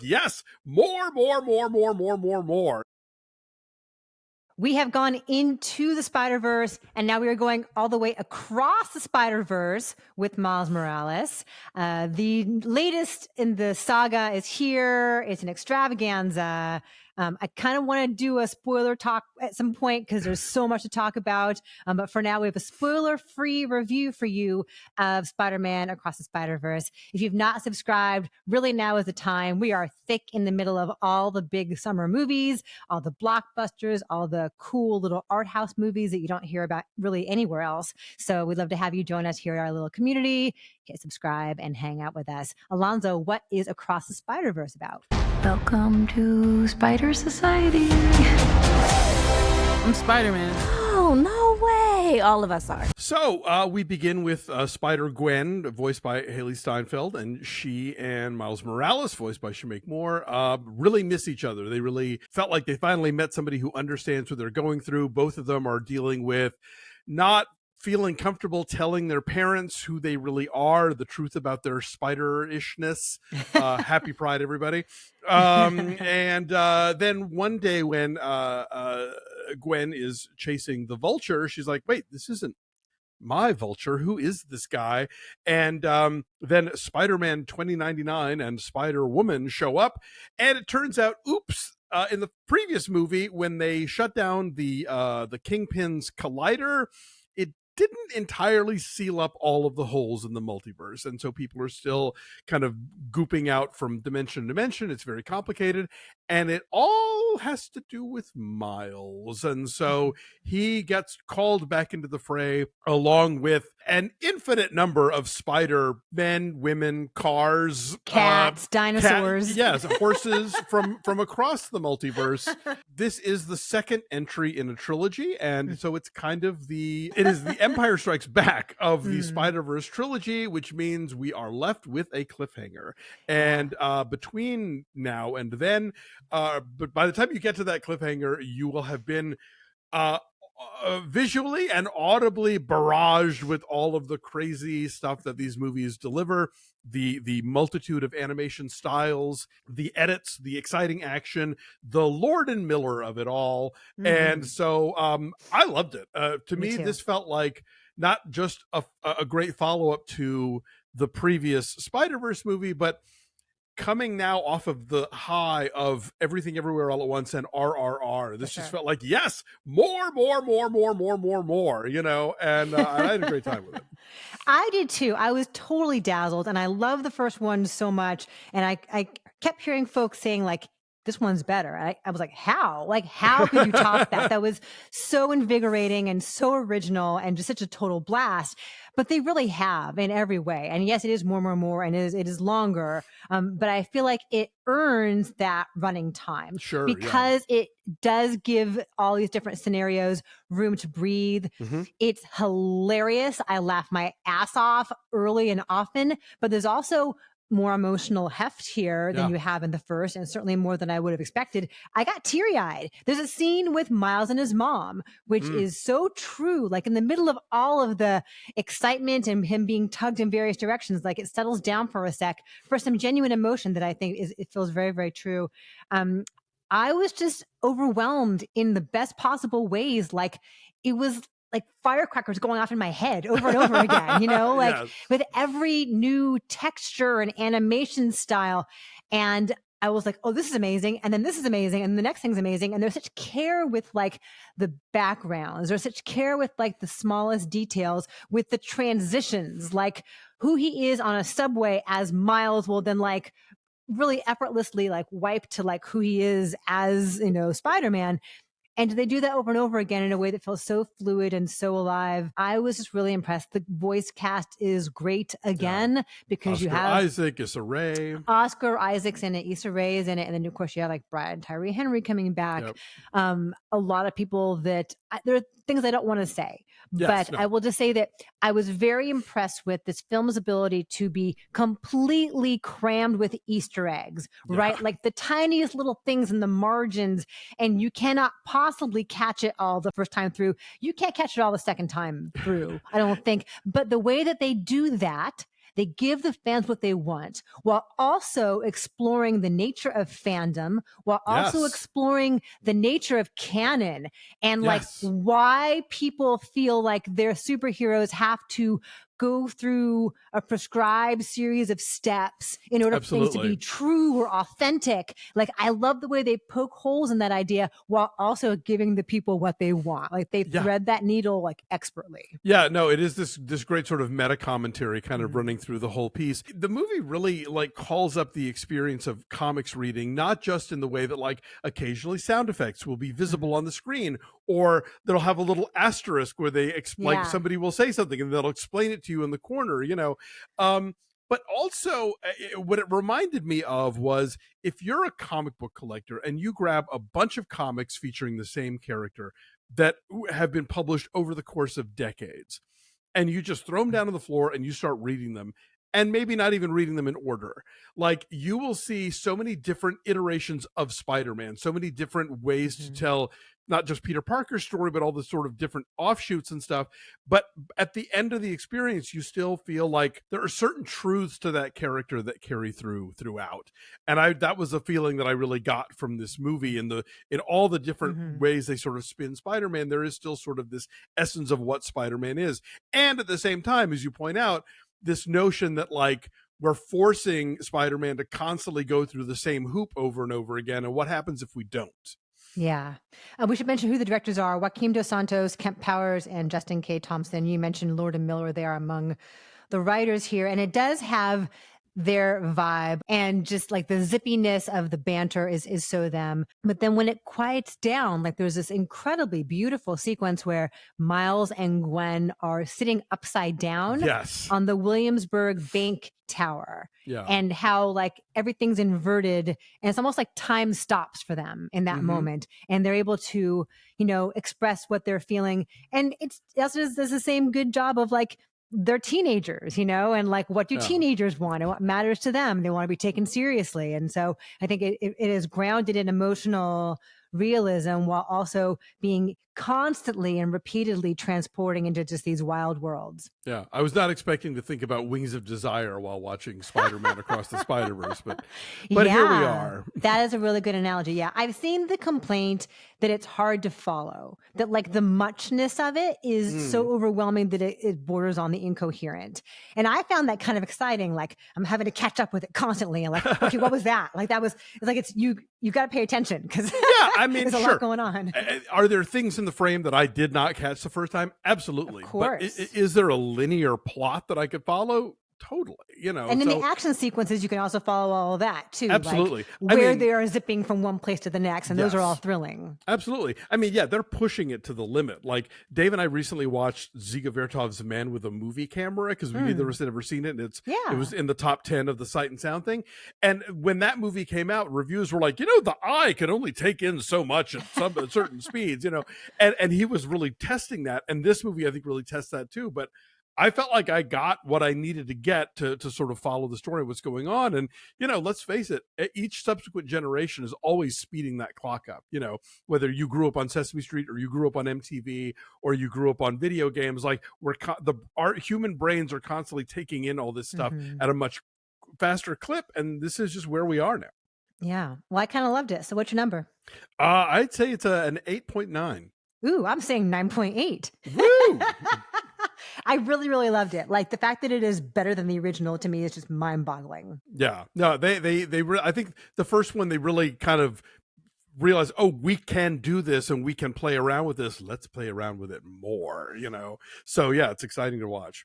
Yes, more, more, more, more, more, more, more. We have gone into the Spider-Verse, and now we are going all the way across the Spider-Verse with Miles Morales. The latest in the saga is here. It's an extravaganza. I kind of want to do a spoiler talk at some point because there's so much to talk about. But for now, we have a spoiler-free review for you of Spider-Man Across the Spider-Verse. If you've not subscribed, really now is the time. We are thick in the middle of all the big summer movies, all the blockbusters, all the cool little art house movies that you don't hear about really anywhere else. So we'd love to have you join us here in our little community. Hit subscribe and hang out with us. Alonso, what is Across the Spider-Verse about? Welcome to Spider Society. I'm Spider-Man. Oh, no way. All of us are. So we begin with Spider-Gwen, voiced by Hailee Steinfeld, and she and Miles Morales, voiced by Shameik Moore, really miss each other. They really felt like they finally met somebody who understands what they're going through. Both of them are dealing with not feeling comfortable telling their parents who they really are, the truth about their spider-ishness. Happy Pride, everybody. And then one day when Gwen is chasing the Vulture, she's like, wait, this isn't my Vulture. Who is this guy? And then Spider-Man 2099 and Spider-Woman show up, and it turns out, oops, in the previous movie, when they shut down the Kingpin's collider, it didn't entirely seal up all of the holes in the multiverse. And so people are still kind of gooping out from dimension to dimension. It's very complicated. And it all has to do with Miles. And so he gets called back into the fray along with an infinite number of spider men, women, cars, cats, dinosaurs. Yes, horses from across the multiverse. This is the second entry in a trilogy. And so it's kind of it is the Empire Strikes Back of the Spider-Verse trilogy, which means we are left with a cliffhanger. And between now and then, but by the time you get to that cliffhanger, you will have been visually and audibly barraged with all of the crazy stuff that these movies deliver, the multitude of animation styles, the edits, the exciting action, the Lord and Miller of it all. And so I loved it. To me, this felt like not just a great follow-up to the previous Spider-Verse movie, but coming now off of the high of Everything Everywhere All at Once and RRR. This just felt like, yes, more, you know, and I had a great time with it. I did too. I was totally dazzled, and I love the first one so much. And I kept hearing folks saying, like, this one's better. I was like, how? Like, how could you top that? That was so invigorating and so original and just such a total blast. But they really have in every way. And yes, it is more, and it is longer. But I feel like it earns that running time. Sure. Because it does give all these different scenarios room to breathe. It's hilarious. I laugh my ass off early and often, but there's also more emotional heft here than you have in the first, and certainly more than I would have expected. I got teary-eyed. There's a scene with Miles and his mom, which is so true. Like in the middle of all of the excitement and him being tugged in various directions, like it settles down for a sec for some genuine emotion that I think it feels very, very true. I was just overwhelmed in the best possible ways. Like it was like firecrackers going off in my head over and over again, you know, like with every new texture and animation style. And I was like, oh, this is amazing. And then this is amazing. And the next thing's amazing. And there's such care with like the backgrounds. There's such care with like the smallest details, with the transitions, like who he is on a subway as Miles will then like really effortlessly like wipe to like who he is as, you know, Spider-Man. And they do that over and over again in a way that feels so fluid and so alive. I was just really impressed. The voice cast is great again because Oscar you have Isaac, Issa Rae. Oscar Isaac's in it, Issa Rae is in it, and then of course you have like Brad Tyree Henry coming back. A lot of people that there are things I don't want to say, but I will just say that I was very impressed with this film's ability to be completely crammed with Easter eggs, right? Like the tiniest little things in the margins, and you cannot possibly catch it all the first time through. You can't catch it all the second time through, I don't think. But the way that they do that, They give the fans what they want while also exploring the nature of fandom, while also Yes. exploring the nature of canon and like Yes. why people feel like their superheroes have to go through a prescribed series of steps in order for things to Absolutely. be true or authentic. Like, I love the way they poke holes in that idea while also giving the people what they want. Like, they Yeah. thread that needle like expertly. Yeah, no, it is this great sort of meta commentary kind of running through the whole piece. The movie really like calls up the experience of comics reading, not just in the way that like occasionally sound effects will be visible on the screen, or they'll have a little asterisk where they like Yeah. somebody will say something and they'll explain it to you in the corner, you know. But also, what it reminded me of was if you're a comic book collector and you grab a bunch of comics featuring the same character that have been published over the course of decades, and you just throw them down on the floor and you start reading them, and maybe not even reading them in order, like you will see so many different iterations of Spider-Man, so many different ways to tell not just Peter Parker's story, but all the sort of different offshoots and stuff. But at the end of the experience, you still feel like there are certain truths to that character that carry throughout. And that was a feeling that I really got from this movie. In all the different ways they sort of spin Spider-Man, there is still sort of this essence of what Spider-Man is. And at the same time, as you point out, this notion that like we're forcing Spider-Man to constantly go through the same hoop over and over again. And what happens if we don't? Yeah. We should mention who the directors are: Joaquim Dos Santos, Kemp Powers, and Justin K. Thompson. You mentioned Lord and Miller. They are among the writers here. And it does have their vibe, and just like the zippiness of the banter is so them. But then when it quiets down, like there's this incredibly beautiful sequence where Miles and Gwen are sitting upside down Yes. on the Williamsburg Bank Tower. Yeah. And how like everything's inverted, and it's almost like time stops for them in that moment, and they're able to, you know, express what they're feeling. And it's also does the same good job of like they're teenagers, you know, and like what do teenagers want and what matters to them? They want to be taken seriously. And so I think it is grounded in emotional realism while also being constantly and repeatedly transporting into just these wild worlds. Yeah, I was not expecting to think about Wings of Desire while watching Spider-Man Across the Spider-Verse, but here we are. That is a really good analogy. Yeah, I've seen the complaint that it's hard to follow, that like the muchness of it is so overwhelming that it borders on the incoherent. And I found that kind of exciting. Like I'm having to catch up with it constantly. And like, okay, what was that? Like that was, it's like you got to pay attention because I mean, there's a lot going on. Are there things in the frame that I did not catch the first time? Absolutely. Of course. But is there a linear plot that I could follow? Totally, you know. And in the action sequences, you can also follow all of that too. Absolutely. Like where they are zipping from one place to the next, and those are all thrilling. Absolutely. I mean, yeah, they're pushing it to the limit. Like Dave and I recently watched Ziga Vertov's Man with a Movie Camera because we neither of us had ever seen it. And it was in the top 10 of the Sight and Sound thing. And when that movie came out, reviews were like, you know, the eye can only take in so much at certain speeds, you know. And he was really testing that. And this movie, I think, really tests that too. But I felt like I got what I needed to get to sort of follow the story of what's going on. And, you know, let's face it, each subsequent generation is always speeding that clock up. You know, whether you grew up on Sesame Street or you grew up on MTV or you grew up on video games, like our human brains are constantly taking in all this stuff at a much faster clip. And this is just where we are now. Yeah. Well, I kind of loved it. So what's your number? I'd say it's an 8.9. Ooh, I'm saying 9.8. Woo! I really, really loved it. Like the fact that it is better than the original to me is just mind-boggling. Yeah, no, I think the first one they really kind of realized, oh, we can do this and we can play around with this. Let's play around with it more, you know. So yeah, it's exciting to watch.